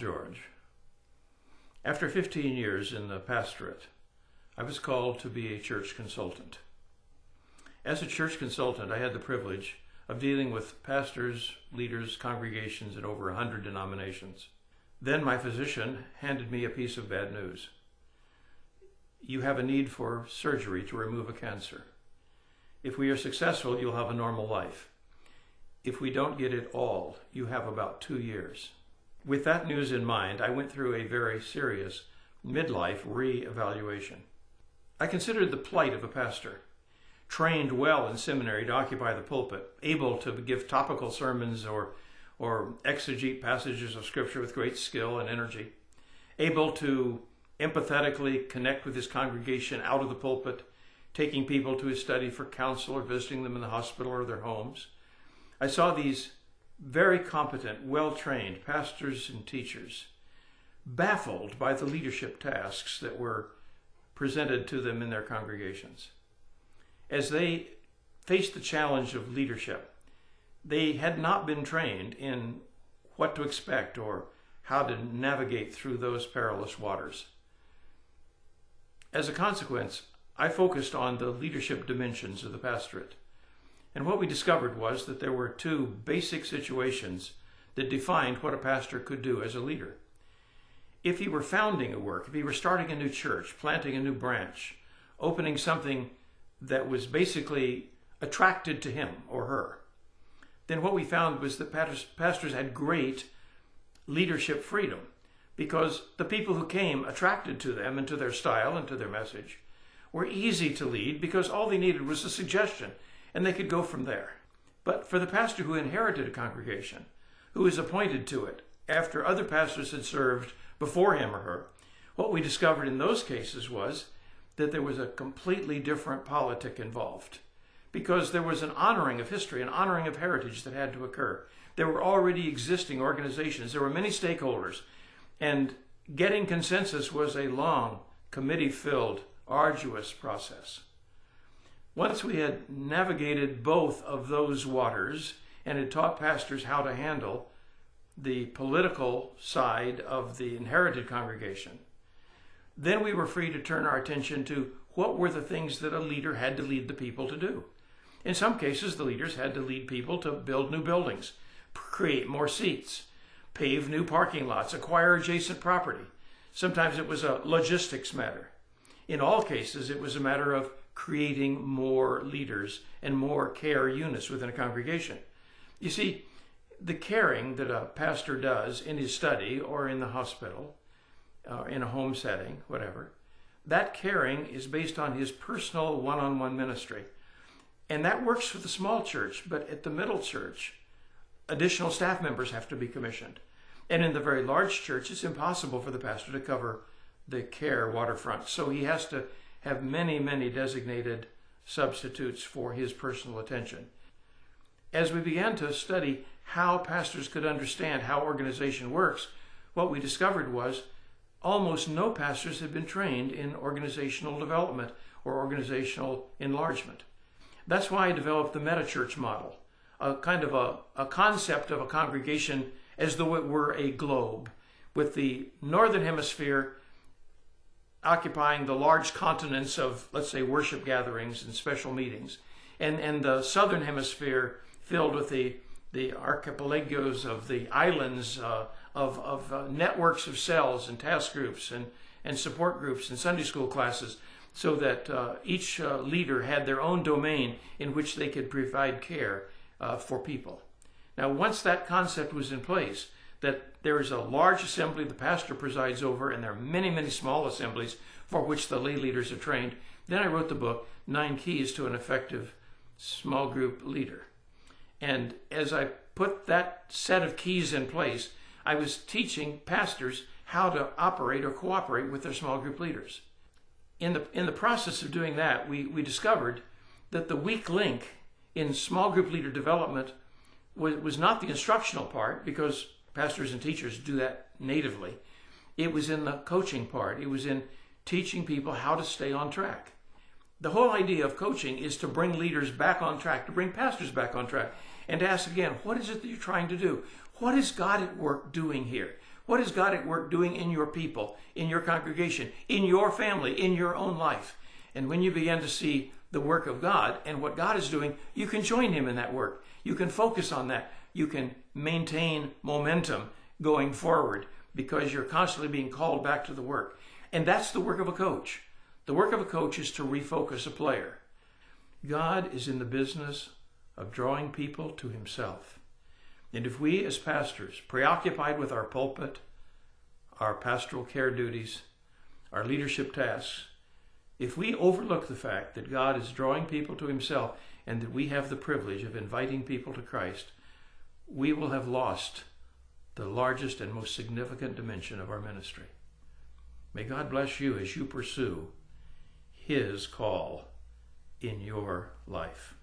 George. After 15 years in the pastorate, I was called to be a church consultant. As a church consultant, I had the privilege of dealing with pastors, leaders, congregations in over 100 denominations. Then my physician handed me a piece of bad news. You have a need for surgery to remove a cancer. If we are successful, you'll have a normal life. If we don't get it all, you have about 2 years. With that news in mind, I went through a very serious midlife re-evaluation. I considered the plight of a pastor, trained well in seminary to occupy the pulpit, able to give topical sermons or exegete passages of Scripture with great skill and energy, able to empathetically connect with his congregation out of the pulpit, taking people to his study for counsel or visiting them in the hospital or their homes. I saw these very competent, well-trained pastors and teachers baffled by the leadership tasks that were presented to them in their congregations. As they faced the challenge of leadership, they had not been trained in what to expect or how to navigate through those perilous waters. As a consequence, I focused on the leadership dimensions of the pastorate. And what we discovered was that there were two basic situations that defined what a pastor could do as a leader. If he were founding a work, if he were starting a new church, planting a new branch, opening something that was basically attracted to him or her, then what we found was that pastors had great leadership freedom because the people who came attracted to them and to their style and to their message were easy to lead because all they needed was a suggestion and they could go from there. But for the pastor who inherited a congregation, who was appointed to it after other pastors had served before him or her, what we discovered in those cases was that there was a completely different politic involved because there was an honoring of history, an honoring of heritage that had to occur. There were already existing organizations. There were many stakeholders, and getting consensus was a long, committee-filled, arduous process. Once we had navigated both of those waters and had taught pastors how to handle the political side of the inherited congregation, then we were free to turn our attention to what were the things that a leader had to lead the people to do. In some cases, the leaders had to lead people to build new buildings, create more seats, pave new parking lots, acquire adjacent property. Sometimes it was a logistics matter. In all cases, it was a matter of creating more leaders and more care units within a congregation. You see, the caring that a pastor does in his study or in the hospital, in a home setting, whatever, that caring is based on his personal one-on-one ministry. And that works for the small church, but at the middle church, additional staff members have to be commissioned. And in the very large church, it's impossible for the pastor to cover the care waterfront. So he has to have many, many designated substitutes for his personal attention. As we began to study how pastors could understand how organization works, what we discovered was almost no pastors had been trained in organizational development or organizational enlargement. That's why I developed the meta-church model, a kind of a concept of a congregation as though it were a globe, with the northern hemisphere occupying the large continents of, let's say, worship gatherings and special meetings, and the southern hemisphere filled with the archipelagos of the islands of networks of cells and task groups and support groups and Sunday school classes, so that each leader had their own domain in which they could provide care for people. Now, once that concept was in place, that there is a large assembly the pastor presides over, and there are many, many small assemblies for which the lay leaders are trained, then I wrote the book, 9 Keys to an Effective Small Group Leader. And as I put that set of keys in place, I was teaching pastors how to operate or cooperate with their small group leaders. In the process of doing that, we discovered that the weak link in small group leader development was not the instructional part, because pastors and teachers do that natively. It was in the coaching part. It was in teaching people how to stay on track. The whole idea of coaching is to bring leaders back on track, to bring pastors back on track, and to ask again, what is it that you're trying to do? What is God at work doing here? What is God at work doing in your people, in your congregation, in your family, in your own life? And when you begin to see the work of God and what God is doing, you can join him in that work. You can focus on that. You can maintain momentum going forward because you're constantly being called back to the work. And that's the work of a coach. The work of a coach is to refocus a player. God is in the business of drawing people to himself. And if we as pastors, preoccupied with our pulpit, our pastoral care duties, our leadership tasks, if we overlook the fact that God is drawing people to himself and that we have the privilege of inviting people to Christ, we will have lost the largest and most significant dimension of our ministry. May God bless you as you pursue his call in your life.